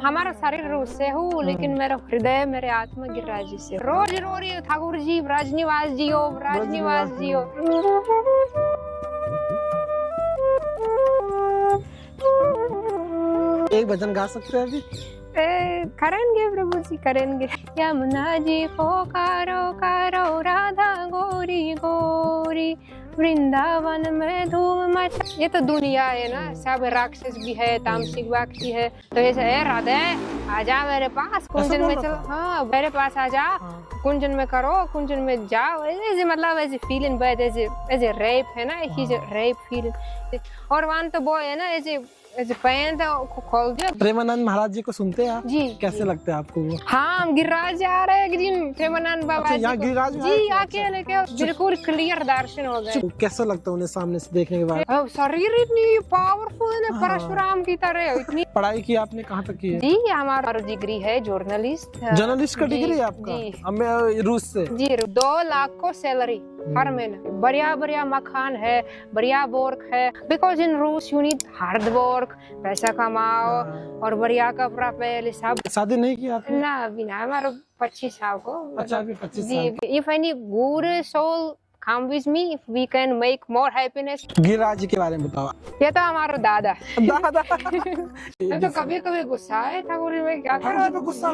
हमारा शरीर रूस से हूँ, लेकिन मेरा हृदय मेरे आत्मा गिरिराज जी से। रोज रो रही ठाकुर जी, ब्रजनिवास जी हो, ब्रजनिवास जी हो। एक भजन गा सकते हैं अभी? करेंगे प्रभु जी, करेंगे। यमुना जी को कारो कारो, राधा गोरी गोरी, वृंदावन में धूम मचा। ये तो दुनिया है ना, सब राक्षस भी है, तामसिक व्यक्ति है। तो ऐसे है, राधे आजा मेरे पास, कुंजन में चलो। हाँ, मेरे पास आजा, कुंजन में करो, कुंजन में जाओ। ऐसे मतलब ऐसे फीलिंग, ऐसे रेप है ना, रेप फीलिंग। और वन तो वो है ना, ऐसे पैंट खोल दिया। प्रेमानंद महाराज जी को सुनते हैं आप? जी। कैसे लगते हैं आपको वो? हाँ, हम गिरिराज जा रहे हैं जी, प्रेमानंद बाबा जी यहाँ गिरिराज जी आके लेके बिल्कुल क्लियर दर्शन हो गए। कैसा लगता है उन्हें सामने से देखने के बाद? शरीर इतनी पावरफुल है ना, परशुराम की तरह इतनी। पढ़ाई की आपने कहाँ तक की है? जी, हमारा डिग्री है जर्नलिस्ट। जर्नलिस्ट का डिग्री है आपका? जी। हमें रूस से जी, 2 लाख को सैलरी हर महीने। बढ़िया बढ़िया मकान है, बढ़िया वर्क है। बिकॉज इन रूस यू नीड हार्ड वर्क, पैसा कमाओ और बढ़िया कपड़ा पहले सब। शादी नहीं की आपने? ना, अभी ना, हमारा 25 साल को। अच्छा, अभी 25 जी, साल। if any good soul come with me, if we can make more happiness। Giriraj ji के बारे में बताओ। ये तो हमारा दादा। दादा तो कभी कभी गुस्सा है ठाकुर जी, मैं क्या करूँ? तो गुस्सा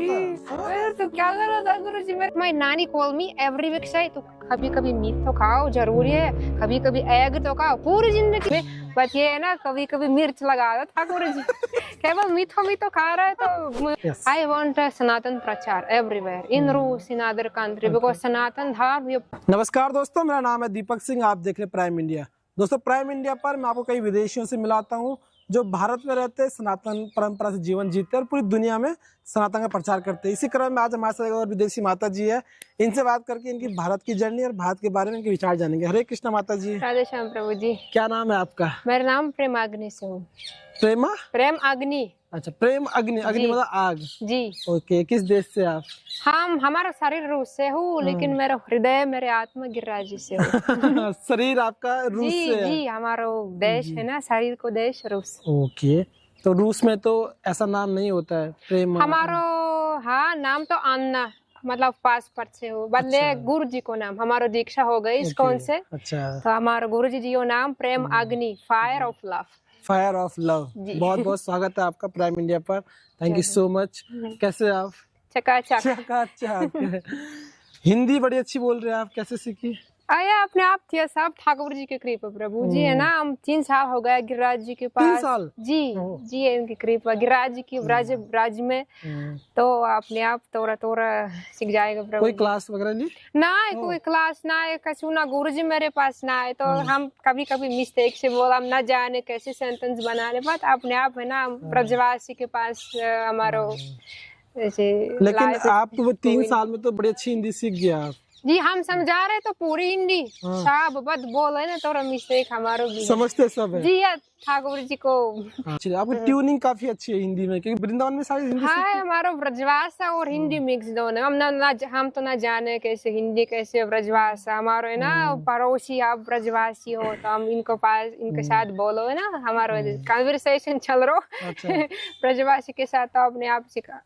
तो क्या करो ठाकुर जी? माय नानी कॉल मी एवरी वीक से, तो कभी कभी मीट तो खाओ, जरूरी है। कभी कभी एग तो खाओ, पूरी जिंदगी में। बस ये है ना, कभी कभी मिर्च लगा दो ठाकुर जी। केवल मीठो खा रहा है तो। आई वांट सनातन प्रचार एवरीवेयर, इन रूस, इन अदर कंट्री, बिकॉज सनातन धर्म। नमस्कार दोस्तों, मेरा नाम है दीपक सिंह, आप देख रहे हैं प्राइम इंडिया। दोस्तों, प्राइम इंडिया पर मैं आपको कई विदेशियों से मिलाता हूँ जो भारत में रहते हैं, सनातन परंपरा से जीवन जीते हैं और पूरी दुनिया में सनातन का प्रचार करते हैं। इसी क्रम में आज हमारे साथ और विदेशी माता जी है, इनसे बात करके इनकी भारत की जर्नी और भारत के बारे में इनके विचार जानेंगे। हरे कृष्णा माता जी। राधे श्याम प्रभु जी। क्या नाम है आपका? मेरा नाम प्रेम अग्नि से हूँ। प्रेम अग्नि। अच्छा, प्रेम अग्नि। अग्नि मतलब आग जी। ओके, किस देश से आप? हमारा शरीर रूस से हूँ, लेकिन मेरा हृदय मेरे आत्मा गिरिराज जी से हूँ। शरीर आपका रूस से है? जी, हमारा देश है ना, शरीर को देश रूस। ओके, तो रूस में तो ऐसा नाम नहीं होता है प्रेम? हमारा हाँ, नाम तो अन्ना, मतलब पासपोर्ट से हो, बदले गुरु जी को नाम, हमारा दीक्षा हो गई इसकोन से। अच्छा, तो हमारा गुरु जी को नाम प्रेम अग्नि, fire of love. Fire of love. बहुत बहुत स्वागत है आपका प्राइम इंडिया पर। Thank you so much. कैसे आप? चकाचक। हिंदी बड़ी अच्छी बोल रहे हैं आप, कैसे सीखी? आया अपने आप थी, सब ठाकुर जी की कृपा प्रभु जी है ना। हम 3 साल हो गया गिरिराज जी के पास। 3 साल? जी है इनकी कृपा, गिरिराज जी की ब्रज में। तो अपने आप तोरा सीख जाएगा प्रभु। कोई क्लास वगैरह नहीं? ना कोई क्लास ना है, कछु ना, गुरु जी मेरे पास ना है। तो हम कभी कभी मिस्टेक से बोला, हम ना जाने कैसे सेंटेंस बनाने, बट अपने आप है ना, ब्रजवासी के पास हमारा ऐसे। लेकिन आप तो वो 3 साल में तो बड़ी अच्छी हिंदी सीख गया आप। जी, हम समझा रहे तो पूरी हिंदी सब बद बोले ना, थोड़ा मिस्टेक हमारा भी समझते सब है। जी ठाकुर जी को। आपकी ट्यूनिंग काफी अच्छी है हिंदी में, क्योंकि वृंदावन में सारी हिंदी। हाँ, हमारा ब्रजभाषा और हिंदी मिक्स दोनों। हम तो ना जाने कैसे हिंदी कैसे ब्रजभाषा। हमारा है ना पड़ोसी, आप ब्रजभाषी हो तो हम इनके साथ बोलो है ना, हमारा कन्वर्सेशन चल रहा ब्रजभाषी के साथ, तो अपने आप सिखा।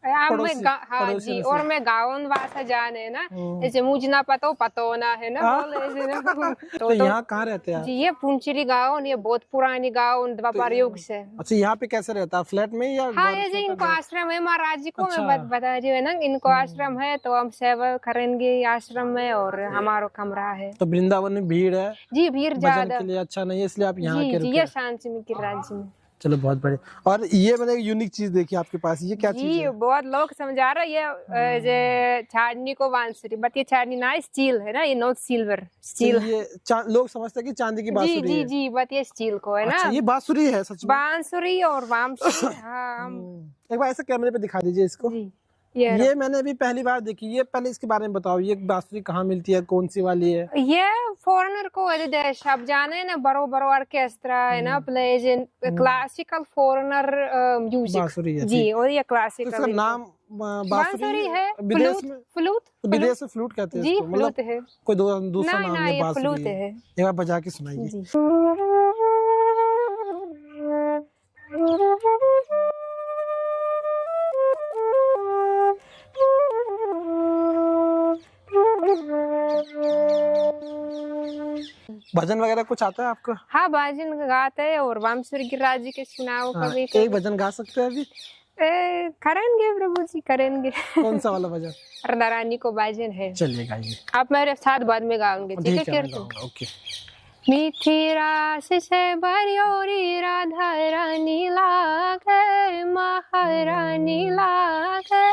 हाँ जी, और मैं गाँव भाषा जाने है ना, जैसे मुझे ना पतो ना है ना, बोले। तो यहाँ कहाँ रहते हैं? जी, ये पुंचरी गाँव, ये बहुत पुरानी गाँव, द्वापर युग से। अच्छा, यहाँ पे कैसे रहता है, फ्लैट में या? हाँ, ये जी इनको आश्रम है, महाराज जी को मैं बता रही हूँ ना, इनको आश्रम है, तो हम सेवा करेंगे आश्रम में, और हमारा कमरा है। तो वृंदावन में भीड़ है? जी, भीड़ ज्यादा के लिए अच्छा नहीं है, इसलिए आप यहाँ के रुके? ये शांति में गिरिराज में। चलो, बहुत बढ़िया। और ये मैंने एक यूनिक चीज देखी आपके पास, ये क्या चीज है? बहुत लोग समझा रहे, ये छाड़नी को बांसुरी, बट ये छाड़नी ना स्टील है ना, ये नॉट सिल्वर, स्टील। ये लोग समझते हैं कि चांदी की बांसुरी है। जी, बट ये स्टील को है ना। अच्छा, ये बांसुरी है सच में? बांसुरी और वामसुरी। हाँ, एक बार ऐसे कैमरे पे दिखा दीजिए इसको। ये मैंने अभी पहली बार देखी। ये पहले इसके बारे में बताओ, ये बांसुरी कहाँ मिलती है, कौन सी वाली है? ये फॉरेनर को देश आप जाने ना, बड़ो ऑर्केस्ट्रा है ना, plays in classical foreigner music बांसुरी है जी, और ये क्लासिकल। इसका नाम बांसुरी है। विदेश में फ्लूट, विदेश में फ्लूट कहते हैं जी, इसको? फ्लूट है, कोई दूसरा नाम है? फ्लूट है। एक बार बजा के सुनाइए। भजन वगैरह कुछ आता है आपको? हाँ, भजन गाते हैं और वामश्वर गिरिराज जी के सुनाओ हाँ, कभी एक भजन गा सकते हैं अभी? करेंगे प्रभु जी, करेंगे। कौन सा वाला भजन? राधा रानी को भजन है, चलिए गाइए। आप मेरे साथ बाद में गाओगे, ठीक है? मैं कीर्तन। गाऊंगा, ओके। मीठी रास से भरियोरी राधा रानी लागे, महारानी लागे,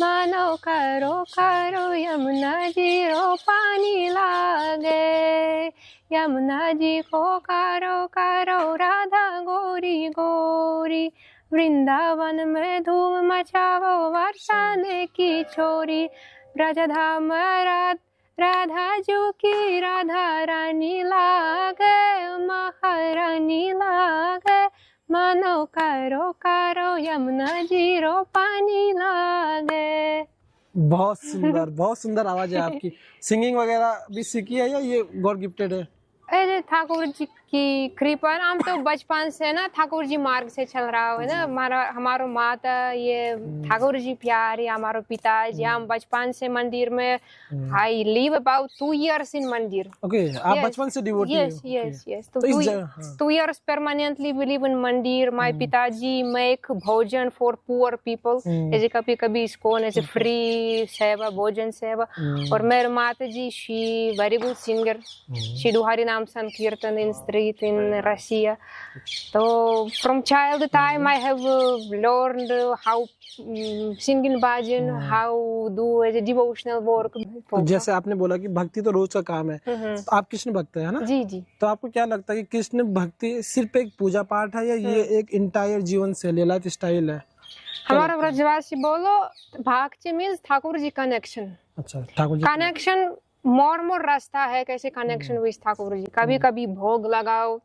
मानो करो करो यमुना जी रो पानी लागे, यमुना जी को करो करो राधा गोरी गोरी, वृंदावन में धूम मचाओ बरसाने की छोरी, ब्रजधाम राधा जो की राधा रानी लागे, महारानी लागे, मानो करो करो यमुना जी रो पानी लागे। बहुत सुंदर आवाज है आपकी। सिंगिंग वगैरह भी सीखी है या ये गॉड गिफ्टेड है? अरे ठाकुर जी की कृपा, हम तो बचपन से ना ठाकुर जी मार्ग से चल रहा है ना, हमारो माता ये ठाकुर जी प्यारी, हमारो पिताजी, हम बचपन से मंदिर में, आई लिव अबाउट 2 years इन मंदिर। ओके, आप बचपन से डिवोटी हो? यस, तो 2 years permanently we live in मंदिर। माय पिताजी मेक भोजन फॉर पुअर पीपल, ऐसे कभी कभी इसको ऐसे फ्री सेवा, भोजन सेवा। और मेरे माता जी she very good singer, she do Hari नाम संकीर्तन इन street in Russia. So from child time I have learned how sing in bhajan, how do a devotional work. जैसे आपने बोला कि भक्ति तो रोज का काम है, तो आप कृष्ण भक्त है ना? जी जी। तो आपको क्या लगता है कि कृष्ण भक्ति सिर्फ एक पूजा पाठ है या ये एक इंटायर जीवन शैली, लाइफ स्टाइल है? हमारा ब्रजवासी बोलो, भक्ति मीन्स ठाकुर जी कनेक्शन। अच्छा, ठाकुर जी कनेक्शन मोर रास्ता है कैसे कनेक्शन विद ठाकुर जी। कभी कभी भोग लगाओ,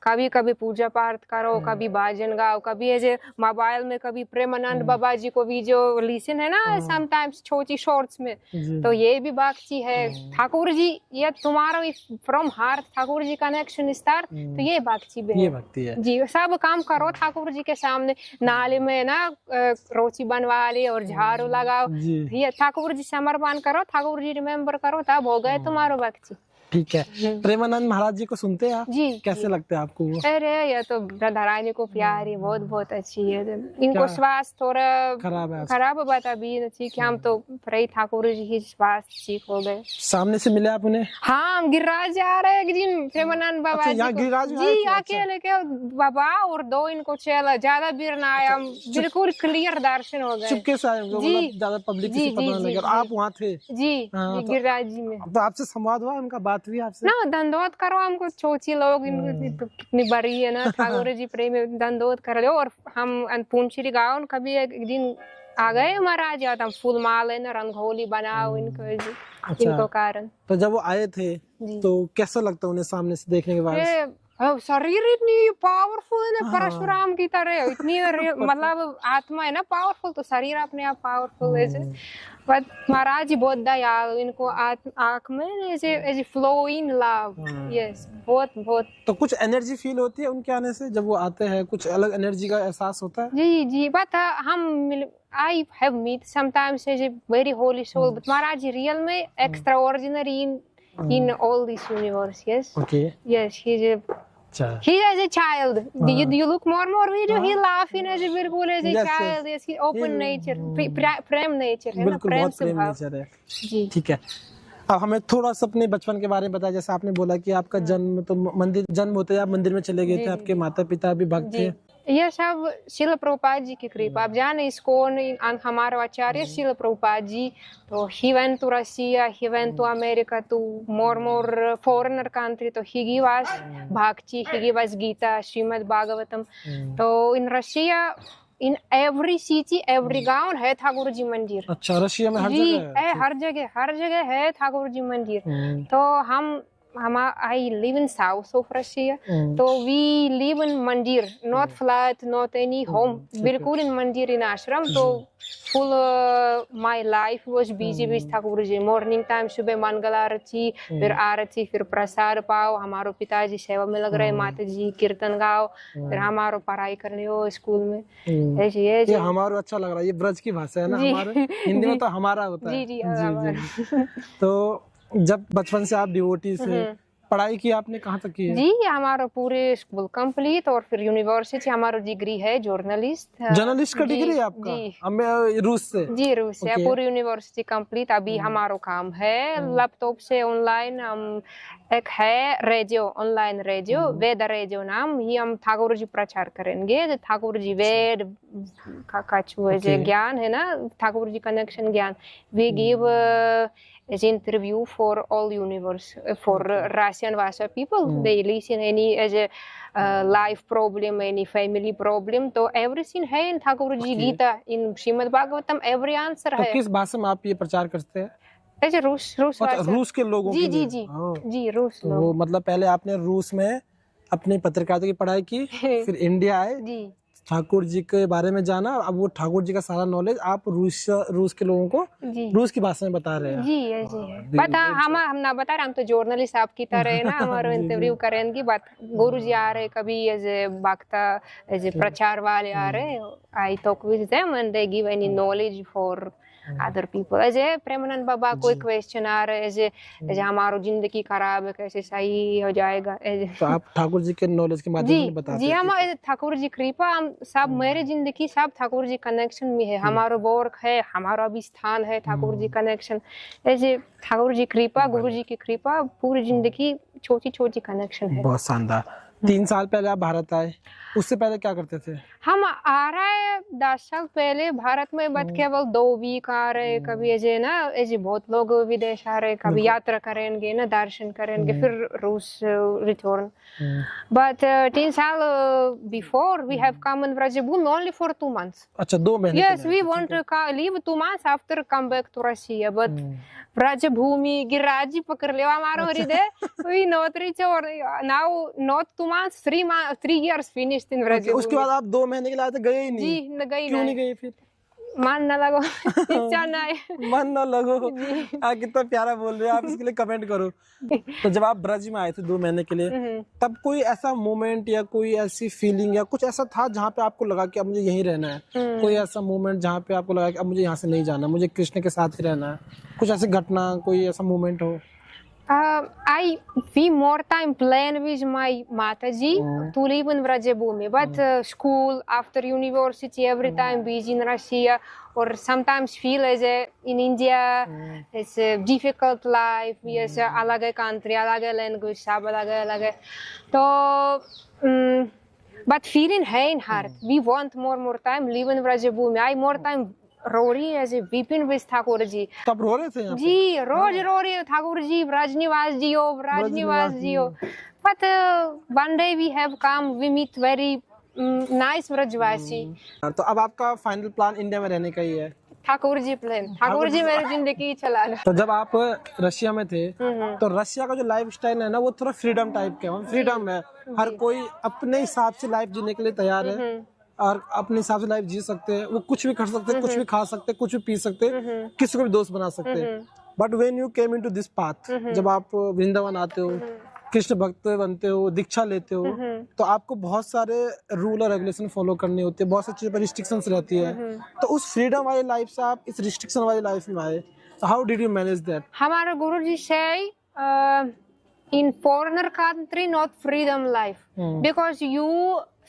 कभी कभी पूजा पाठ करो, कभी भजन गाओ, कभी ऐसे मोबाइल में कभी प्रेमानंद बाबा जी को वीडियो लिसन है ना समटाइम्स छोटी शॉर्ट्स में, तो ये भी भक्ति है। ठाकुर जी ये तुम्हारा from heart Thakur ji connection start, तो ये भक्ति भी है जी। सब काम करो ठाकुर जी के सामने, नाले में ना रोटी बनवा ले और झाड़ू लगाओ, ये ठाकुर जी समर्पण करो, ठाकुर जी रिमेम्बर करो, तब हो गए तुम्हारो भक्ति। ठीक है। प्रेमानंद महाराज जी को सुनते हैं आप? जी। कैसे लगते हैं आपको वो? अरे ये तो राधा रानी को प्यारी, बहुत अच्छी है। इनको स्वास्थ्य थोड़ा खराब बता भी नहीं कि हम तो प्रे ठाकुर जी की स्वास्थ्य ठीक हो गए। सामने से मिले आप उन्हें? हाँ, हम गिरिराज जा रहे एक दिन प्रेमानंद बाबा जी अकेले के बाबा और 2 इनको चला, ज्यादा भीड़ ना आया, बिल्कुल क्लियर दर्शन हो गए। चुपके से आए, ज्यादा पब्लिक किसी पता नहीं लगा। आप वहाँ थे? जी, गिरिराज जी में। तो आपसे संवाद हुआ, उनका बात हुई आपसे? ना, दंडवत करो हमको, छोटी लोग इनको कितनी बड़ी है ना, ठाकुर जी प्रेम दंडवत कर लो। और हम पूंछरी गाँव कभी एक दिन आ गए महाराज, हम फूल माले ना रंगोली बनाओ इनको कारण। तो जब वो आए थे तो कैसा लगता उन्हें सामने से देखने के बाद? शरीर इतनी पावरफुल है ना, परशुराम की तरह, इतनी मतलब आत्मा है ना पावरफुल, तो शरीर अपने आप पावरफुल है। बट महाराज जी बहुत दयालु, इनको आँख में ऐसे फ्लोइंग लव। यस, बहुत। तो कुछ एनर्जी फील होती है उनके आने से जब वो आते हैं? कुछ अलग एनर्जी का एहसास होता है? जी। बट हम I have met sometimes as a very holy soul, but Maharaj ji real में extraordinary in all this universe. Yes. Okay. Yes, he's as a child. You look more video. He laughing as a बिल्कुल as a child. Yes, he open nature, Prem nature है ना, प्रेम स्वभाव है जी। ठीक है। अब हमें थोड़ा सा अपने बचपन के बारे में बताया। जैसे आपने बोला कि आपका जन्म होते आप मंदिर में चले गए थे, आपके माता पिता भी भक्त थे। ये सब शिल प्रभुपाद जी की कृपा। आप जाने इस्कॉन हमारे आचार्य शिल प्रभुपाद जी, तो he went to Russia, he went to America, to more foreigner country, तो he gave us Bhakti, he gave us Gita, Srimad Bhagavatam। तो in Russia, in every city, every गाँव है ठाकुर जी मंदिर। अच्छा, रशिया में हर जगह है ठाकुर जी मंदिर। तो I live in south of Russia, तो we live in मंदिर, not flat, not any home, बिल्कुल in मंदिर, in आश्रम। तो full my life was busy with Thakur ji. Morning time सुबह मंगल आरती, फिर आरती, फिर प्रसाद पाओ, हमारो पिताजी सेवा में लग रहे, माता जी कीर्तन गाओ, फिर हमारो पढ़ाई कर लियो स्कूल में। ये हमारो अच्छा लग रहा है, ये ब्रज की भाषा है ना हमारे, हिंदी में तो हमारा होता है। जी। तो जब बचपन से आप डिवोटी से पढ़ाई की आपने कहाँ तक की है? जी हमारा पूरे स्कूल कंप्लीट और फिर यूनिवर्सिटी हमारा डिग्री है जर्नलिस्ट। जर्नलिस्ट का जी, डिग्री है आपका? जी मैं रूस से। जी रूस से ओके। पूरी यूनिवर्सिटी कंप्लीट। अभी हमारा काम है लैपटॉप से ऑनलाइन हम एक है रेडियो, ऑनलाइन रेडियो, वेद रेडियो नाम, ये हम ठाकुर जी प्रचार करेंगे। जो ठाकुर जी वेद का जो ज्ञान है ना, ठाकुर जी कनेक्शन ज्ञान, we give as interview for all universe for Russian Vasha people. They listen any as a life problem, any family problem, तो everything है in Thakur ji Gita, in Shrimad Bhagavatam every answer तो है। किस भाषा में आप ये प्रचार करते हैं? ऐसे रूस अच्छा, भाषा। रूस के लोगों जी के जी लिए? जी हाँ। जी रूस तो लोग। मतलब पहले आपने रूस में अपनी पत्रकारिता की पढ़ाई की, फिर इंडिया आए, जी ठाकुर जी के बारे में जाना, अब वो ठाकुर जी का सारा नॉलेज आप रूस के लोगों को जी रूस की भाषा में बता रहे हैं। जी ऐसे है। बट हम ना बता रहे, हम तो जर्नलिस्ट आपकी तरह है ना, हमारा इंटरव्यू करेंगे। बट गुरु जी आ रहे कभी एज ए वक्ता, एज ए प्रचार वाले आ रहे, I talk with them and they give any knowledge for other people. As a Premanand Baba कोई क्वेश्चन आ रहा है, एज हमारा जिंदगी खराब है कैसे सही हो जाएगा, तो आप ठाकुर जी के नॉलेज के माध्यम से जी बताते जी हैं। हम ठाकुर जी कृपा, हम सब मेरे जिंदगी सब ठाकुर जी कनेक्शन में है। हमारा वर्क है, हमारा भी स्थान है ठाकुर जी कनेक्शन। ऐसे ठाकुर जी कृपा, गुरु जी की कृपा, पूरी जिंदगी छोटी छोटी कनेक्शन है। बहुत शानदार। 3 साल पहले आप भारत आए, उससे पहले क्या करते थे? हम आ रहे 10 साल पहले भारत में, बट केवल 2 वीक आ रहे। कभी ऐसे ना, ऐसे बहुत लोग विदेश आ रहे, कभी यात्रा करेंगे ना, दर्शन करेंगे, फिर रूस रिटर्न। बट 3 साल before we have come in Vrajbhumi only for 2 months। अच्छा, 2 महीने Yes, we want to leave 2 months after come back to Russia, but व्रजभूमि Giriraj ji पकड़ लिया हमारा हृदय। We not reach or now not 2 months, 3 years finished in व्रजभूमि। उसके बाद आप 2 महीने के लिए आए थे, गए ही नहीं? जी न गई क्यों नहीं नहीं, गए फिर? मन न लगो, इच्छा नहीं। मन न लगो। कितना प्यारा बोल रहे हो आप, इसके लिए कमेंट करो। तो जब आप ब्रज में आए थे 2 महीने के लिए, तब कोई ऐसा मोमेंट या कोई ऐसी फीलिंग या कुछ ऐसा था जहाँ पे आपको लगा कि अब मुझे यहीं रहना है? कोई ऐसा मोमेंट जहाँ पे आपको लगा कि अब मुझे यहाँ से नहीं जाना, मुझे कृष्ण के साथ ही रहना है? कुछ ऐसी घटना, कोई ऐसा मोमेंट हो? We more time plan with my Mataji to live in Vrajabhumi, but school, after university, every time busy in Russia, or sometimes feel as in India, it's a difficult life, yes, अलग country, अलग language, सब अलग है, तो but feeling है in heart, we want more time live in Vrajabhumi. I more time रो रही है, विपिन विज ठाकुर जी। तब रो रहे थे यहाँ पे? जी रोज रो रही है, ठाकुर जी ब्रजनिवास जी हो, ब्रजनिवास जी हो। But one day we have come, we meet very nice Brajwasi. तो अब आपका फाइनल प्लान इंडिया में रहने का ही है? ठाकुर जी प्लान, ठाकुर जी मेरी जिंदगी चला रहे। तो जब आप रशिया में थे, तो रशिया का जो लाइफ स्टाइल है ना, वो थोड़ा फ्रीडम टाइप का है, फ्रीडम है, हर कोई अपने हिसाब से लाइफ जीने के लिए तैयार है और अपने हिसाब से लाइफ जी सकते हैं। वो कुछ भी कर सकते हैं, कुछ भी खा सकते हैं, कुछ भी पी सकते हैं, किसी को भी दोस्त बना सकते हैं। But when you came into this path, जब आप वृंदावन आते हो, कृष्ण भक्त बनते हो, दीक्षा लेते हो, तो आपको बहुत सारे रूल और रेगुलेशन फॉलो करने होते हैं, बहुत सारी चीजों पर रिस्ट्रिक्शंस रहती है। तो उस फ्रीडम वाली लाइफ से आप इस रिस्ट्रिक्शन वाली लाइफ में आए, तो how did you manage that? हमारे गुरु जी से in foreigner country not freedom life, because you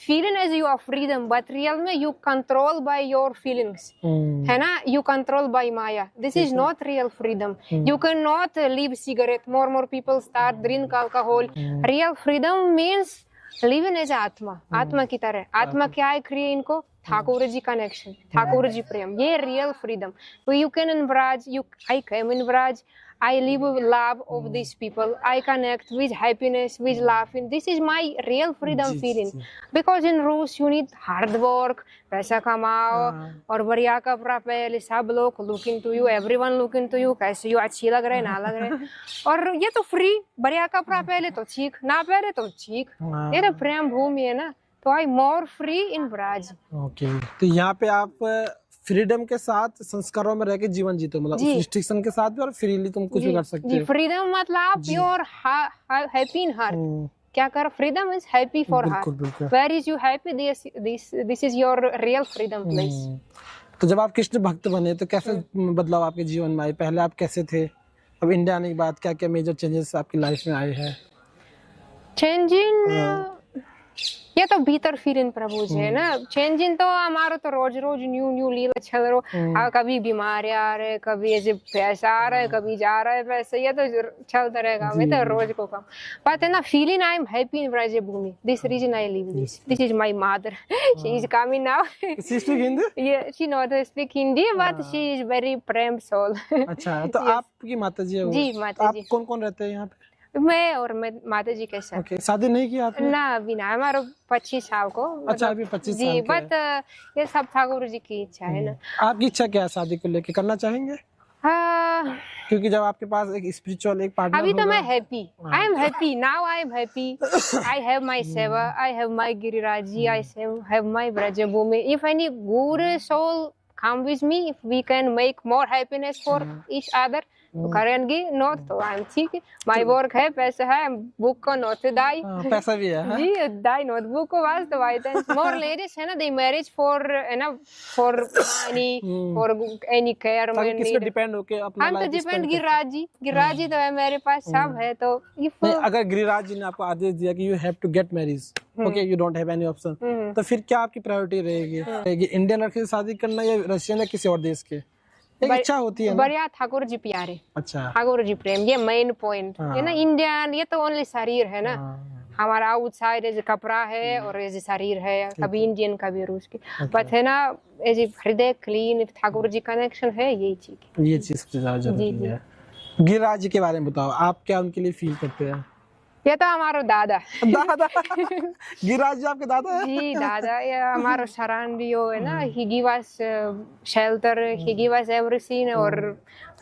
feeling as you are freedom, but real में you control by your feelings, है ना, you control by Maya. This is not real freedom. You cannot leave cigarette, more people start drink alcohol. Real freedom means living as आत्मा, आत्मा की तरह। आत्मा क्या है क्रिया इनको? ठाकुर जी कनेक्शन, ठाकुर जी प्रेम, ये real freedom. You can in Vraj, I came in Vraj, I live with love of these people, I connect with happiness, with laughing. This is my real freedom feeling. Because in Rus you need hard work, पैसा कमाओ और बढ़िया कपड़ा पहले, सब लोग looking to you, everyone looking to you, कैसे you अच्छी लग रहे ना लग रहे। और ये तो फ्री, बढ़िया कपड़ा पहले तो ठीक, ना पहले तो ठीक, ये तो प्रेम भूमि है ना। तो I more free in Braj. Okay, तो यहाँ पे आप फ्रीडम के साथ संस्कारों में रह के जीवन जीते हो, मतलब रिस्ट्रिक्शन के साथ भी, और फ्रीली तुम कुछ भी कर सकते हो। फ्रीडम मतलब प्योर हैप्पी इन हार्ट। क्या कर? Freedom is happy for heart. Where is you happy, this is your real freedom place. तो जब आप कृष्ण भक्त बने, तो कैसे बदलाव आपके जीवन में आए? पहले आप कैसे थे, अब इंडिया आने के बाद क्या क्या मेजर चेंजेस आपकी लाइफ में आए हैं? चेंजिंग ये तो भीतर फिरन प्रभु जी है ना। चेंजिंग तो हमारो तो रोज रोज न्यू न्यू लीला चल रहा। कभी बीमारी आ रहे, कभी ऐसे पैसा आ रहा है, कभी जा रहा है पैसा, ये तो चलता रहेगा। मैं तो रोज को काम but ना feeling I am happy in Vrajabhumi. This reason I live this is my mother. She is coming now. She speak Hindi? Yeah, she not speak Hindi but she is very prem soul. अच्छा, तो आपकी माता जी है वो? जी माता जी। आप कौन कौन रहते हैं यहाँ पे? मैं और मैं माता जी के साथ। ओके, शादी नहीं की आपने? ना अभी ना, हमारा 25 साल को। अच्छा, अभी 25 साल जी, के बट ये सब ठाकुर जी की इच्छा है ना। आपकी इच्छा क्या है शादी को लेके, करना चाहेंगे? हाँ, क्योंकि जब आपके पास एक स्पिरिचुअल एक पार्टनर अभी तो मैं happy, I am happy now, I am happy. I have my seva, I have my Giriraj ji, I have my Brajbhumi. If any good soul come with me, if we can make more happiness for each other, तो करेंगे। Note तो I am ठीक है, my work है, पैसा है, book को note दाई, पैसा भी है जी दाई नोटबुक को वास तो वाई दैन मोर लेडीज है ना, दे मैरिज फॉर है ना, for money, for any care man. किस पे डिपेंड होके अपना हम तो डिपेंड गिरिराज जी तो है मेरे पास, सब है। तो इफ अगर गिरिराज जी ने आपको आदेश दिया कि you have to get marriage, okay, you don't have any option, तो फिर क्या आपकी प्रायोरिटी रहेगी? इंडियन लड़के से शादी करना या रशियन या किसी और देश के? एक इच्छा होती है ना। बढ़िया ठाकुर जी प्यारे, अच्छा, ठाकुर जी प्रेम, ये मेन पॉइंट है ना। इंडियन ये तो ओनली शरीर है ना, हमारा आउटसाइड ऐसे कपड़ा है और ऐसे शरीर है, कभी इंडियन कभी रूस की, बट है ना ऐसे हृदय क्लीन, ठाकुर जी कनेक्शन है, यही चीज, ये चीज सबसे ज्यादा जरूरी है। गिरिराज जी के बारे में बताओ, आप क्या उनके लिए फील करते हैं? ये तो हमारा दादा गिरिराज जी आपके दादा है? जी दादा, ये हमारा शरण भी हो है ना। He give us shelter, he give us everything और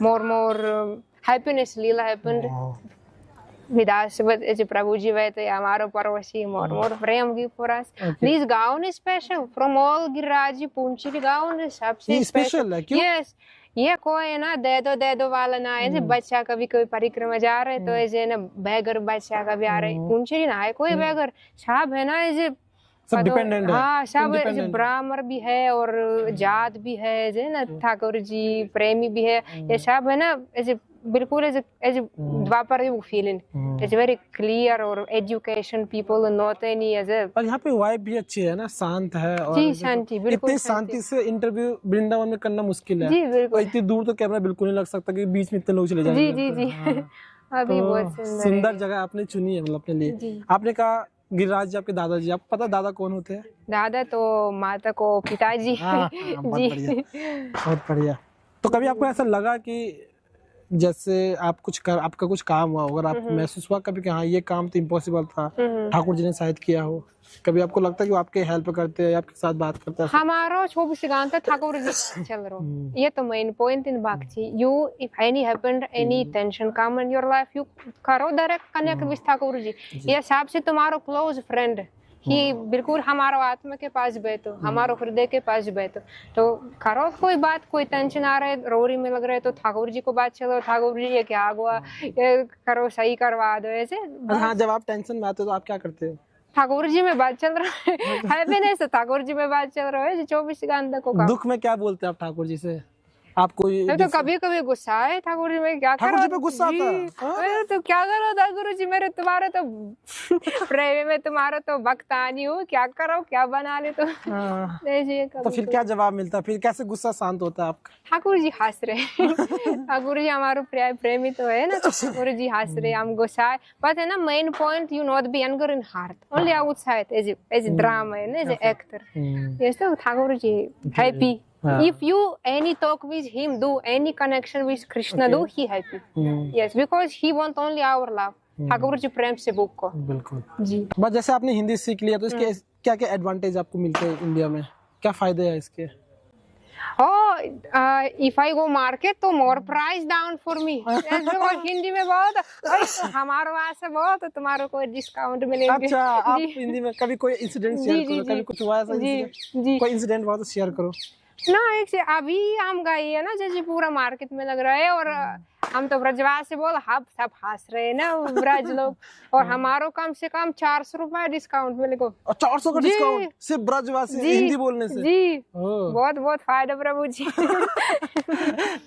more happiness leela happened with us, but as Prabhu ji वे तो हमारो परवशी more prem give for us. This gown is special from all Giriraj ji, पुंची गाउन सबसे स्पेशल है। क्यों? यस, ये कोई है ना दे दो वाला ना, ऐसे बच्चा कभी कोई परिक्रमा जा रहे तो ऐसे ना बेगर बच्चा कभी आ रहे, पुंची ना है कोई बेगर, सब है ना ऐसे सब डिपेंडेंट है। हाँ, सब ब्राह्मण भी है और जात भी है, ऐसे ना ठाकुर जी प्रेमी भी है, ये सब है ना ऐसे बिल्कुल ऐसे द्वापर युग फीलिंग, इट्स वेरी क्लियर और एजुकेशन पीपल नॉट एनी ऐसे। और यहाँ पे वाइब भी अच्छी है ना, शांत है। और जी शांति, बिल्कुल इतनी शांति से इंटरव्यू वृंदावन में करना मुश्किल है। जी बिल्कुल, इतनी दूर तो कैमरा बिल्कुल नहीं लग सकता कि बीच में इतने लोग चले जाएंगे। जी जी जी अभी तो बहुत सुंदर जगह आपने चुनी है, मतलब अपने लिए। आपने कहा गिरिराज जी आपके दादाजी, आपको पता दादा कौन होते हैं? दादा तो माता को पिताजी। जी बहुत बढ़िया। तो कभी आपको ऐसा लगा कि जैसे आपका कुछ काम हुआ, अगर आप महसूस हुआ कभी कि हाँ ये काम तो इम्पॉसिबल था, ठाकुर जी ने शायद किया हो, कभी आपको लगता है कि वो आपके हेल्प करते हैं, आपके साथ बात करते हैं? हमारा 24 घंटा ठाकुर जी चल रहा, ये तो मेन पॉइंट इन भक्ति। You if any happened, any tension come in your life, you करो direct connect with Thakur ji. ये सबसे तुम्हारा क्लोज फ्रेंड कि बिल्कुल हमारा आत्मा के पास बैठो, हमारे हृदय के पास बैठो, तो करो कोई बात, कोई टेंशन आ रहा है, रोरी में लग रहा है तो ठाकुर जी को बात चलो, ठाकुर जी ये क्या हुआ, ये करो सही करवा दो, ऐसे। हाँ, जब आप टेंशन में आते हो तो आप क्या करते हो? ठाकुर जी में बात चल रहा है, हैप्पीनेस तो ठाकुर जी में बात चल रहा है 24 घंटे को। दुख में क्या बोलते हैं आप ठाकुर जी से? आपको तो कभी कभी गुस्सा है ठाकुर जी में, क्या करो, ठाकुर जी पे गुस्सा आता है? तो क्या करो ठाकुर जी, मेरे तुम्हारे तो प्रेम में तुम्हारा तो भक्त आनी हूँ, क्या करो, क्या बना ले तो। तो फिर क्या जवाब मिलता है, फिर कैसे गुस्सा शांत होता है आपका? ठाकुर जी हंस रहे। ठाकुर जी हमारे प्रेमी तो है ना, ठाकुर जी हंस रहे, हम गुस्सा है, बट है ना main point, you not be anger in heart, only outside as drama है ना, एज एक्टर। यस, तो Thakur ji happy. If you any talk with him, do any connection with Krishna, do he happy? Yes, because he want only our love. Thakur ji प्रेम से बुक को। बिल्कुल जी। बस जैसे आपने हिंदी सीख लिया तो इसके क्या क्या एडवांटेज आपको मिलते हैं इंडिया में, क्या फायदे हैं इसके? If I go market तो more price down for me. Hindi में बहुत, हमारे वहाँ से बहुत, तुम्हारे को डिस्काउंट मिलेंगे। अच्छा, आप हिंदी में कभी कोई इंसिडेंट शेयर करो, कभी कुछ हुआ ऐसा? जी, कोई इंसिडेंट हुआ तो शेयर करो ना। एक से अभी हम गए है ना, जैसे पूरा मार्केट में लग रहा है और हम तो ब्रजवासी बोल, हम सब हंस रहे हैं ना ब्रज लोग, और हमारो कम से कम 400 रुपए डिस्काउंट मिलेगा। 400 का जी। डिस्काउंट सिर्फ ब्रजवासी जी। हिंदी बोलने से? जी, ओह। बहुत बहुत फायदा प्रभु जी।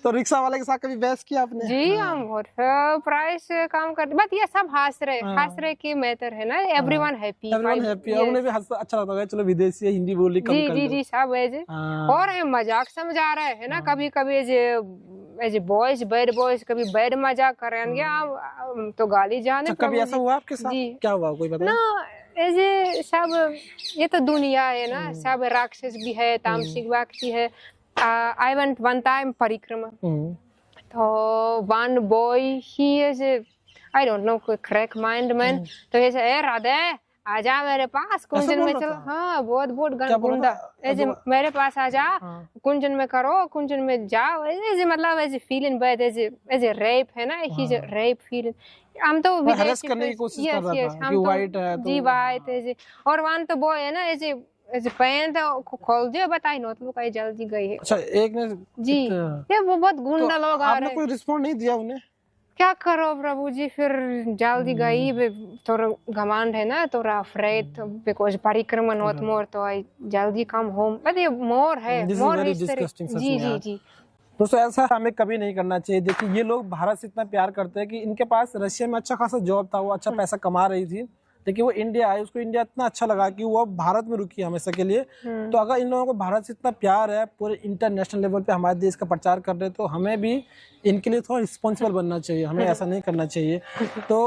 तो रिक्शा वाले के साथ कभी बहस किया आपने? जी, हम बहुत प्राइस कम करते, बट ये सब हंस रहे की मैटर है ना, एवरीवन हैप्पी, एवरीवन हैप्पी है, उन्हें भी अच्छा लगता होगा, चलो विदेशी है, हिंदी बोली कम जी कर जी दो। जी, सब ऐसे हाँ। और है मजाक समझा रहे है ना, कभी कभी ऐसे बॉयज बैड बॉयज कभी बैड मजाक करेंगे, हम तो गाली जाने। अच्छा, कभी ऐसा हुआ आपके साथ? जी। क्या हुआ, कोई बताए? ना ऐसे सब, ये तो दुनिया है ना, सब राक्षस भी है, तामसिक व्यक्ति है। आई वेंट वन टाइम परिक्रमा, तो one boy he is, I don't know, कोई क्रैक माइंड मैन, तो ऐसे ए राधे आजा मेरे पास कुंजन में चलो। हाँ, बहुत बहुत गुंडा ऐसे मेरे पास आजा, कुंजन में करो, कुंजन में जाओ, ऐसे मतलब ऐसे फीलिंग बैड, ऐसे रेप है ना, ही रेप फीलिंग। हम तो विदेशी करने की कोशिश कर रहा था कि वाइट है तो, जी वाइट ऐसे, और वन तो बॉय है ना ऐसे पैन तो खोल दिया, बताई नो तो कहीं जल्दी गई है। अच्छा, एक ने जी, ये वो बहुत गुंडा लोग आ रहे हैं। आपने कोई रिस्पॉन्ड नहीं दिया उन्हें? क्या करो प्रभु जी, फिर जल्दी गई, थोड़ा घमंड है ना, थोड़ा अफ्रेड बिकॉज परिक्रमा नॉट मोर, तो आई जल्दी कम होम, बट ये मोर है, मोर हिस्ट्री। जी जी जी। दोस्तों, ऐसा हमें कभी नहीं करना चाहिए। देखिए, ये लोग भारत से इतना प्यार करते हैं कि इनके पास रशिया में अच्छा खासा जॉब था, वो अच्छा पैसा कमा रही थी, लेकिन वो इंडिया आई, उसको इंडिया इतना अच्छा लगा कि वो अब भारत में रुकी हमेशा के लिए। तो अगर इन लोगों को भारत से इतना प्यार है, पूरे इंटरनेशनल लेवल पे हमारे देश का प्रचार कर रहे हैं, तो हमें भी इनके लिए थोड़ा रिस्पॉन्सिबल बनना चाहिए, हमें ऐसा नहीं करना चाहिए। तो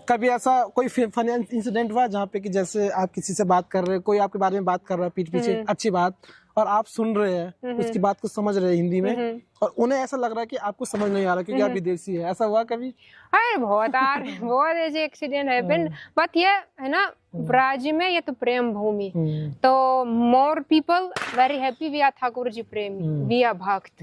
कभी ऐसा कोई फनी इंसिडेंट हुआ जहाँ पे कि जैसे आप किसी से बात कर रहे हैं, कोई आपके बारे में बात कर रहा है पीठ पीछे अच्छी बात, और आप सुन रहे हैं, उसकी बात को समझ रहे हैं हिंदी में, और उन्हें ऐसा लग रहा है कि आपको समझ नहीं आ रहा क्योंकि आप विदेशी है, ऐसा हुआ कभी? अरे बहुत ऐसे एक्सीडेंट हैपेंड, बट ये है ना ब्राजी में, ये तो प्रेम भूमि, तो more people very happy, we are Thakur ji premi, we are bhakt.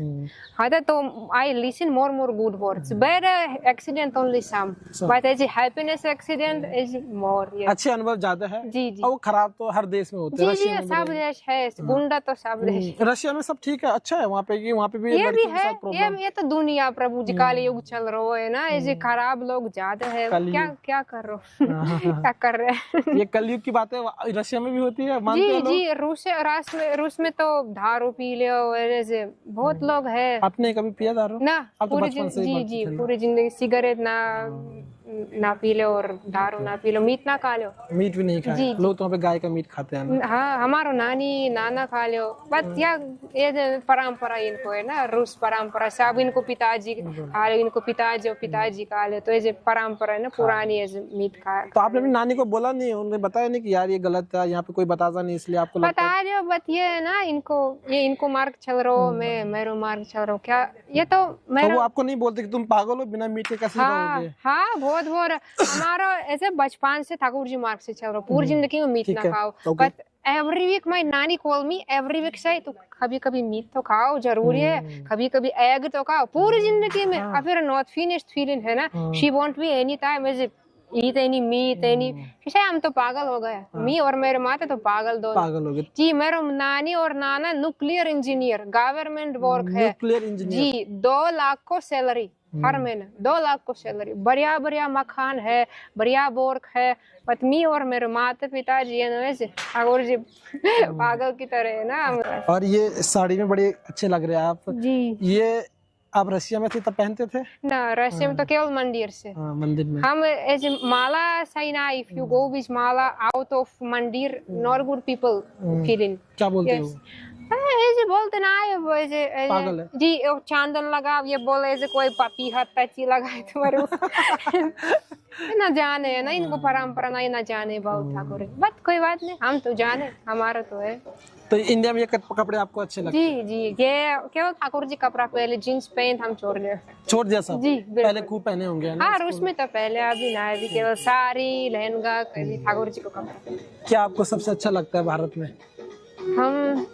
हाँ, तो I listen more good words, but accident only some, but ऐसे हैप्पीनेस एक्सीडेंट इज मोर। अच्छे अनुभव ज्यादा है जी जी, और वो खराब तो हर देश में होते हैं। जी जी, सब देश है, गुंडा तो सब देश। रशिया में सब ठीक है, अच्छा है वहाँ पे, कि वहाँ पे भी ये भी है, ये तो दुनिया प्रभु जी काली युग चल रहा है ना, ऐसे खराब लोग ज्यादा है, क्या कर रहे हो? क्या कर रहे हैं? ये कलयुग की बात है, रशिया में भी होती है, जी जी, रूस में तो दारू पी ले, ऐसे बहुत लोग है। आपने कभी पिया दारू? ना, पूरी जिंदगी सिगरेट ना पी लो, और दारू ना पी लो, मीट ना खा लो। मीट भी नहीं खाए लोग तो वहाँ पे गाय का मीट खाते हैं। हाँ, हमारो नानी नाना खा लो, बट ये परंपरा इनको है ना, रूस परंपरा, सब इनको पिताजी खा लो, इनको पिताजी खा लो, तो ये परंपरा है ना पुरानी, ऐसे मीट खा। तो आपने अपनी नानी को बोला नहीं, उन्हें बताया नहीं कि यार ये गलत है, यहाँ पे कोई बताता नहीं इसलिए आपको बता रहे हो? बट ये है ना, इनको मार्ग चल रहा हो, मैं मेरा मार्ग चल रहा हूँ, क्या ये तो वो आपको नहीं बोलते कि तुम पागल हो, बिना मीट के कैसे रहोगे? हाँ, बहुत हमारा ऐसे बचपन से ठाकुर जी मार्ग से चल रहा, पूरी जिंदगी में मीट ना खाओ, बट एवरी वीक माई नानी कॉल मी एवरी वीक से, तो कभी कभी मीट तो खाओ, जरूरी है, कभी कभी एग तो खाओ पूरी जिंदगी में। और फिर नॉट फिनिश्ड फीलिंग है ना, she want be any time eat any meat any, हम तो पागल हो गए, मी और मेरे माते तो पागल हो गए जी। मेरे नानी और नाना न्यूक्लियर इंजीनियर, गवर्नमेंट वर्क है, न्यूक्लियर इंजीनियर जी, 2 लाख को सैलरी हर महीने, 2 लाख को सैलरी, बढ़िया मकान है, बढ़िया वर्क है, पत्नी और मेरे माता पिता जी ठाकुर जी पागल की तरह है ना। और ये साड़ी में बड़े अच्छे लग रहे हैं आप जी। ये आप रशिया में थे तब पहनते थे ना? रशिया में तो केवल मंदिर से, मंदिर में हम ऐसे माला साइना, if you go with mala out of mandir, not good people feeling. क्या बोलते हो? ऐसे बोलते ना है वो, ऐसे जी चांदन लगा, ये बोले ऐसे कोई पापी हाथ टची लगाए तुम्हारे ना जाने है ना, इनको परंपरा ना जाने बहुत ठाकुर, बट कोई बात नहीं, हम तो जाने, हमारा तो है। तो इंडिया में ये कपड़े आपको अच्छे लगते हैं? जी, ये केवल ठाकुर जी कपड़ा, पहले जींस पैंट हम छोड़ दिया सब जी, पहले खूब पहने होंगे। हाँ, रूस में तो पहले, अभी ना, अभी केवल साड़ी लहंगा, ठाकुर जी को कपड़ा। क्या आपको सबसे अच्छा लगता है भारत में? हम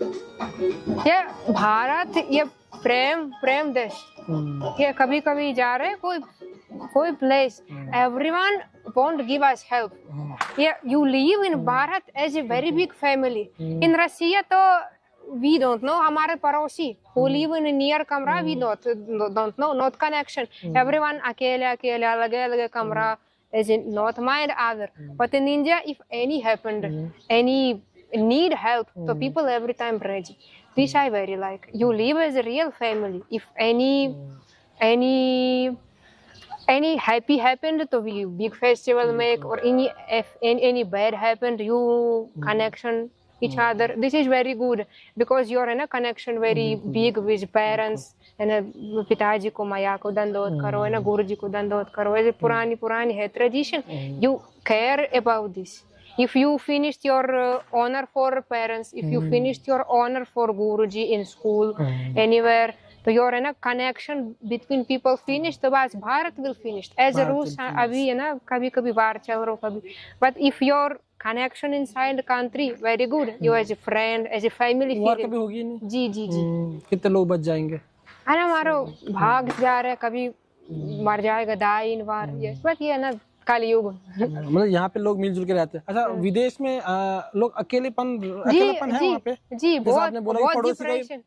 ये भारत, ये प्रेम देश, ये कभी कभी जा रहे कोई place, everyone won't give us help. Yeah, you live in Bharat as a very big family. In Russia तो we don't know हमारे पड़ोसी who live in a near कमरा we don't know, not connection. Everyone अकेले अकेले अलग अलग कमरा is not mind other. But in India, if any happened, any need help, so people every time ready. This I very like. You live as a real family. If any happy happened, so we big festival make, or if any bad happened, you connection each other. This is very good because you're in a connection very big with parents. And पिताजी को माया को दंडवत करो, है ना गुरुजी को दंडवत करो. ऐसे पुरानी है tradition. You care about this. If you finished your honor for parents, if you finished your honor for Guruji in school, anywhere, so you're in a connection between people finished, तो बस Bharat will finish. As a rules अभी है ना कभी बाहर चल रहा कभी. But if your connection inside the country very good, you as a friend, as a family. war कभी होगी नहीं. जी. कितने लोग बच जाएंगे? है ना हमारो भाग जा रहे कभी मर जाएगा दाई इन बार. Yes, but ये ना कलयुग. मतलब यहाँ पे लोग मिलजुल के रहते हैं. अच्छा विदेश में लोग अकेलेपन है वहाँ पे? जी बहुत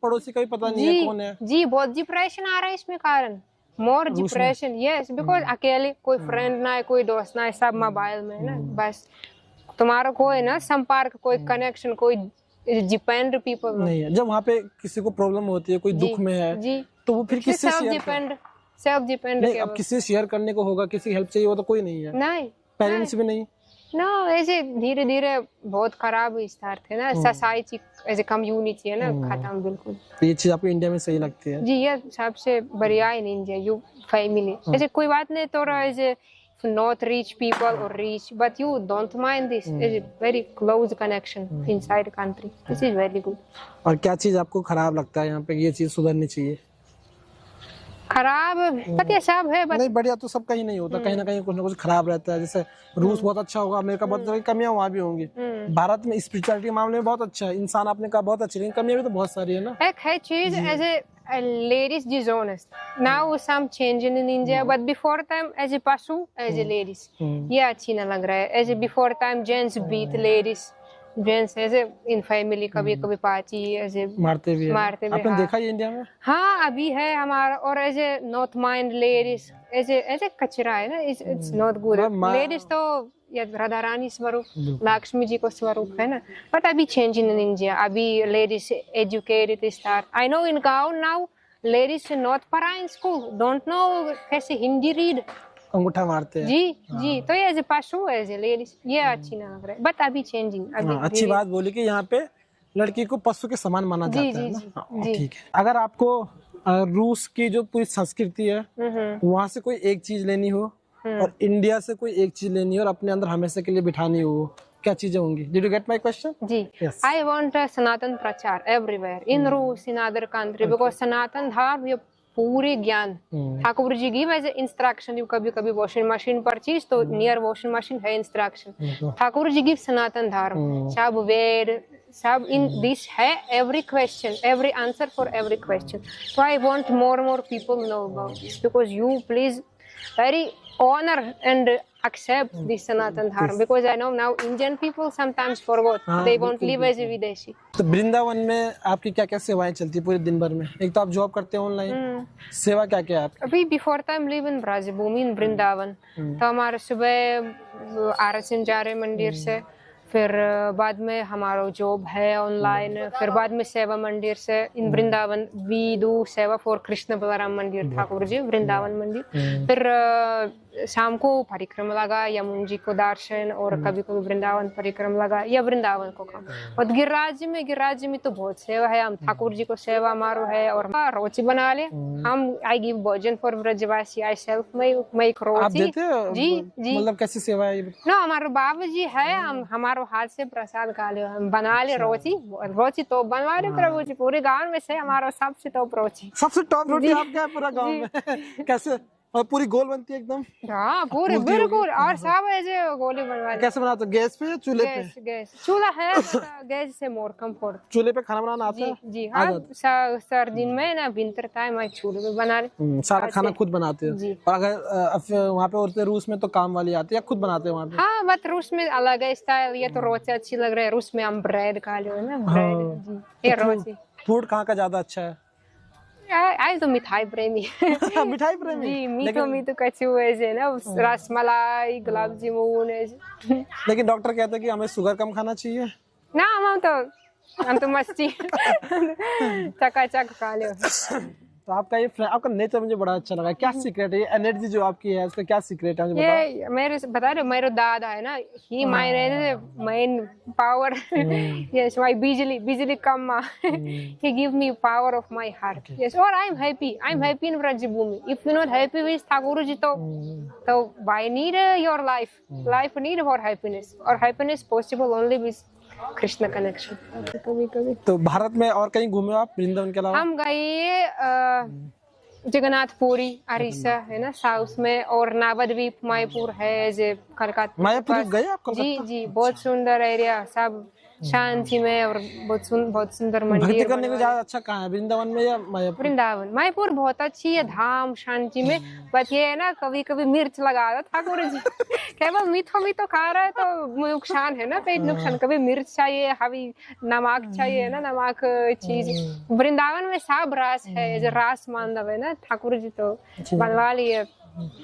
पड़ोसी का भी पता नहीं है कौन है. जी बहुत डिप्रेशन आ रहा है इसमें कारण. मोर डिप्रेशन. यस बिकॉज अकेले कोई फ्रेंड ना है, कोई दोस्त ना है, सब मोबाइल में है ना. बस तुम्हारा कोई ना संपर्क, कोई कनेक्शन, कोई डिपेंड पीपल नहीं है. जब वहाँ पे किसी को प्रॉब्लम होती है, कोई दुख में है, तो वो फिर किससे सेल्फ डिपेंड नहीं. अब किसी शेयर करने को होगा, किसी हेल्प चाहिए हो तो कोई नहीं है. नहीं पेरेंट्स भी नहीं. ना ऐसे धीरे धीरे बहुत खराब स्टार्ट है ना. सोसाइटी एज ए कम्युनिटी है ना खत्म बिल्कुल. ये चीज आपको इंडिया में सही लगती है? जी ये सबसे बढ़िया इन इंडिया. यू फैमिली ऐसे कोई बात नहीं तो as a not rich people or rich, but you don't mind this. It's a very close connection inside the country. This is very good. और क्या चीज आपको खराब लगता है यहाँ पे, ये चीज सुधरनी चाहिए? खराब पता सब है बस. नहीं बढ़िया तो सबका ही नहीं होता, कहीं ना कहीं कुछ ना कुछ खराब रहता है. जैसे रूस बहुत अच्छा होगा, अमेरिका बहुत सारी कमियां वहाँ भी होंगी. भारत में स्पिरिचुअलिटी के मामले में बहुत अच्छा है, इंसान आपने कहा बहुत अच्छी, लेकिन कमियां भी तो बहुत सारी है ना. एक है चीज as a ladies dishonest. Now some changing in India, but before time as a pasu as a ladies. ये अच्छी ना लग रहा है. As a before time gents beat ladies. Gents as a in family कभी पार्टी as a मारते भी आपने देखा है इंडिया में? हाँ अभी है हमारा. और as a not mind ladies as a कचरा है ना. It's not good. Ladies तो या राधा रानी स्वरूप, लक्ष्मी जी को स्वरूप है ना. बट अभी चेंजिंग इन इंडिया. अभी ladies educated start. I know इन गाँव नाउ लेडीज नॉट पढ़ा इन स्कूल, डोंट नो कैसे हिंदी रीड, अंगूठा मारते हैं. जी तो एज ए पशु एज ए लेडीज ये अच्छी ना लग रहा है. बट अभी चेंजिंग. अच्छी बात बोली कि यहाँ पे लड़की को पशु के समान माना जाता है ना. ठीक है. अगर आपको रूस की जो पूरी संस्कृति है वहाँ से कोई एक चीज लेनी हो और इंडिया से कोई एक चीज लेनी हो और अपने अंदर हमेशा के लिए बिठानी हो, क्या चीजें होंगी? Did you get my question? Ji. I want सनातन प्रचार everywhere in Rus, in other country, because सनातन धर्म ये पूरे ज्ञान Thakur ji give as instruction. You कभी वॉशिंग मशीन परचेज तो नियर वॉशिंग मशीन है इंस्ट्रक्शन. ठाकुर जी गिव सनातन धर्म सब वेद सब in this है every question, every answer for every question. So I want more people know about this because you please very honor and accept this Sanatan Dharma because I know now Indian people sometimes forgot. They won't live as a Videshi. तो वृंदावन में आपकी क्या क्या सेवाएं चलती है पूरे दिन भर में? एक तो आप जॉब करते हैं ऑनलाइन, सेवा क्या क्या है आपकी? अभी बिफोर टाइम लिव इन ब्राजभूमि इन वृंदावन. तो हमारे सुबह आरती जा रहे मंदिर से, फिर बाद में हमारा जॉब है ऑनलाइन, फिर बाद में सेवा मंदिर से इन वृंदावन वी डू सेवा फॉर कृष्ण बलराम मंदिर ठाकुर जी वृंदावन मंदिर. फिर शाम को परिक्रमा लगा, यमुना जी को दर्शन और कभी वृंदावन परिक्रमा लगा या वृंदावन को काम. और गिरिराज में तो बहुत सेवा है. हम ठाकुर जी को सेवा हमारो है और रोटी बना ले हम. I give bhojan for Brajwasi. I self make roti. जी मतलब कैसी सेवा है? ना हमारे बाबू जी है, हम हमारे हाथ से प्रसाद खा ले, हम बना ले रोटी तो बनवा रहे प्रभु जी. पूरे गाँव में से हमारा सबसे टॉप रोटी. सबसे टॉप रोटी आपका है पूरा गाँव में? कैसे और पूरी गोल बनती है एकदम? हाँ पूरे बिल्कुल, और सब ऐसे गोली बनवा कैसे बनाते हो, गैस पे या चूल्हे पे? गैस गैस चूल्हा है, गैस से मोर कम्फर्ट। चूल्हे पे खाना बनाना आता है? जी हाँ, सर्दी में ना विंटर टाइम मैं चूल्हे पे बना रहे। सारा खाना खुद बनाते हो? जी। और अगर वहाँ पे औरतें रूस में तो काम वाली आती है या खुद बनाते हैं वहाँ पे? हाँ बट रूस में अलग है स्टाइल, ये तो रोटी अच्छी लग रही है, रूस में हम ब्रेड खा लो ना, ब्रेड जी, ये रोटी। फूड कहाँ का ज्यादा अच्छा है? आज तो मिठाई प्रेमी मिठाई प्रेमी? जी, मीठो कच्चू ऐसे ना, रसमलाई, गुलाब जामुन ऐसे। लेकिन डॉक्टर कहते हैं कि हमें शुगर कम खाना चाहिए। ना हम तो मस्ती चकाचक खा लो। तो आपका ये आपका नेचर मुझे बड़ा अच्छा लगा। क्या सीक्रेट है ये एनर्जी जो आपकी है, इसका क्या सीक्रेट है मुझे बताओ? ये मेरे बता रहे, मेरे दादा है ना, he my main power, yes my bijli come, he give me power of my heart, yes, और I am happy in Vrajabhumi. If you not happy with Thakur जी तो why need your life need for happiness, और happiness possible only with Krishna connection. कभी तो भारत में और कहीं घूमे आप वृंदावन के अलावा? हम गए जगन्नाथपुरी, उड़ीसा है ना साउथ में, और नवद्वीप मायापुर है जो कलकत्ता। मायापुर गए आप? जी बहुत सुंदर एरिया, सब शांति में, और बहुत सुंदर भक्ति मंदिर करने को ज्यादा अच्छा कहाँ है, वृंदावन में या मायापुर? वृंदावन। मायापुर बहुत अच्छी है, धाम शांति में, बट ये है ना कभी कभी मिर्च लगा दो ठाकुर जी, केवल मीठो खा रहा है तो नुकसान है ना, पेट नुकसान। कभी मिर्च चाहिए, हवी नमक चाहिए ना, नमक चीज। वृंदावन में सब रास है, जो रास मानव है ना ठाकुर जी, तो बनवा लिए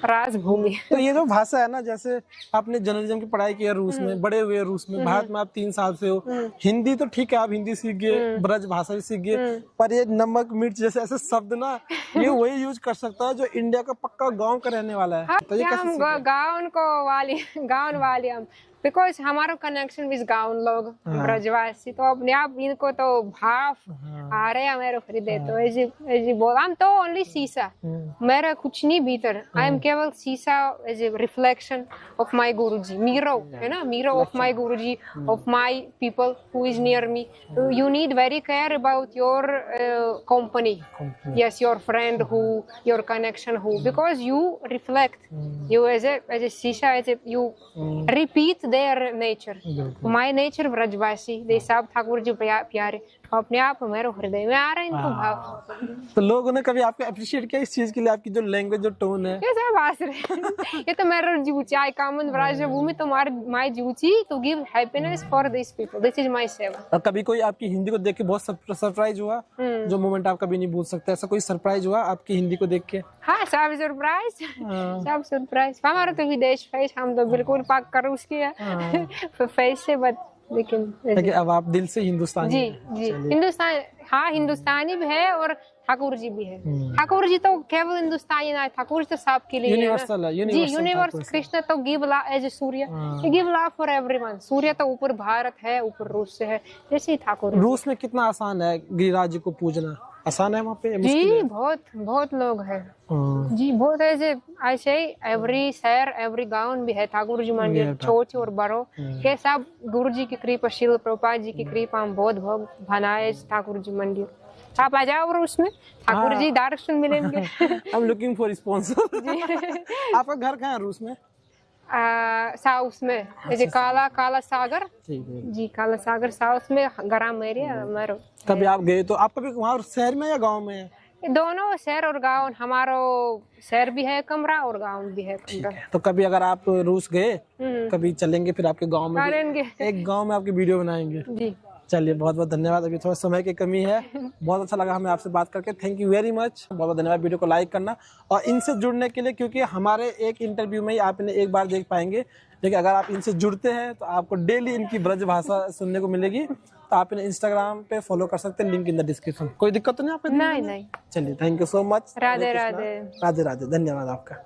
राज भूमि। तो ये जो भाषा है ना, जैसे आपने जर्नलिज्म की पढ़ाई की है रूस में, बड़े हुए रूस में, भारत में आप 3 साल से हो, हिंदी तो ठीक है, आप हिंदी सीख गए, ब्रज भाषा भी सीख गए, पर ये नमक मिर्च जैसे ऐसे शब्द ना, ये वही यूज कर सकता है जो इंडिया का पक्का गांव का रहने वाला है। तो ये कैसे सीखे? गाँव वाली हम, बिकॉज हमारा कनेक्शन विद गाँव लोग ब्रजवासी, तो अपने आप इनको तो भाव आ रहे हैं मेरे हृदय, तो ऐसे बोल। हम तो ओनली शीशा, मेरा कुछ नहीं भीतर, आई एम केवल sheesha, as a reflection of my guruji, mirror है ना, mirror of my guruji, of my people who is near me. You need very care about your company, yes, your friend who, your connection who, because you reflect, you as a sheesha, as a you repeat their nature, my nature Brajwasi, दे सब ठाकुर जी प्यारे, अपने आप मेरे हृदय में आ रहे हैं इनको भाव। तो लोगों ने कभी आपको अप्रिशिएट किया इस चीज के लिए, आपकी जो लैंग्वेज, जो टोन है? ये सब आस रहे ये तो मेरा जीवची, आई कम इन व्रजभूमि तो माय जीवची to give happiness for this people, this is my seva. और कभी कोई आपकी हिंदी को देख के बहुत सरप्राइज हुआ, जो मोमेंट आप कभी नहीं भूल सकते, ऐसा कोई सरप्राइज हुआ आपकी हिंदी को देख के? हाँ सब सरप्राइज। हमारा तो विदेश फेस, हम तो बिल्कुल पाक कर उसकी फेस से, बट लेकिन अब आप दिल से हिंदुस्तानी? जी हिंदुस्तान, हाँ हिंदुस्तानी भी है और ठाकुर जी भी है। ठाकुर जी तो केवल हिंदुस्तानी ना है, ठाकुर जी तो सबके लिए यूनिवर्सल है, जी, यूनिवर्स। कृष्ण तो give law as Surya, give law for everyone. Surya तो ऊपर भारत है, ऊपर रूस है, जैसे ही ठाकुर। रूस में कितना आसान है गिरिराज जी को पूजना? आसान है वहाँ पे? जी बहुत लोग हैं जी, बहुत ऐसे एवरी शहर, एवरी गांव भी है ठाकुर जी मंदिर, छोटे और बड़ो के सब गुरु जी की कृपा, शिल प्रभुपाद जी की कृपा, हम बहुत बनाए ठाकुर जी मंदिर। आप आ जाओ और उसमें ठाकुर जी दर्शन मिलेंगे। I am looking for sponsor. आपका घर कहाँ है रूस में? साउथ में, जैसे काला सागर जी, काला सागर साउथ में, ग्राम एरिया मेरा। कभी आप गए तो आप कभी वहाँ शहर में या गांव में है? दोनों, शहर और गांव। हमारा शहर भी है कमरा और गांव भी है कमरा। तो कभी अगर आप रूस गए, कभी चलेंगे फिर आपके गांव में, एक गांव में आपकी वीडियो बनाएंगे जी। चलिए बहुत बहुत धन्यवाद, अभी थोड़ा समय की कमी है। बहुत अच्छा लगा हमें आपसे बात करके, थैंक यू वेरी मच, बहुत बहुत धन्यवाद। वीडियो को लाइक करना और इनसे जुड़ने के लिए, क्योंकि हमारे एक इंटरव्यू में ही आप इन्हें एक बार देख पाएंगे, लेकिन अगर आप इनसे जुड़ते हैं तो आपको डेली इनकी ब्रज भाषा सुनने को मिलेगी। तो आप इन्हें इंस्टाग्राम पे फॉलो कर सकते हैं, लिंक इन द डिस्क्रिप्शन। कोई दिक्कत तो नहीं आपको? नहीं। चलिए, thank you so much. Radhe Radhe. Radhe Radhe, धन्यवाद आपका।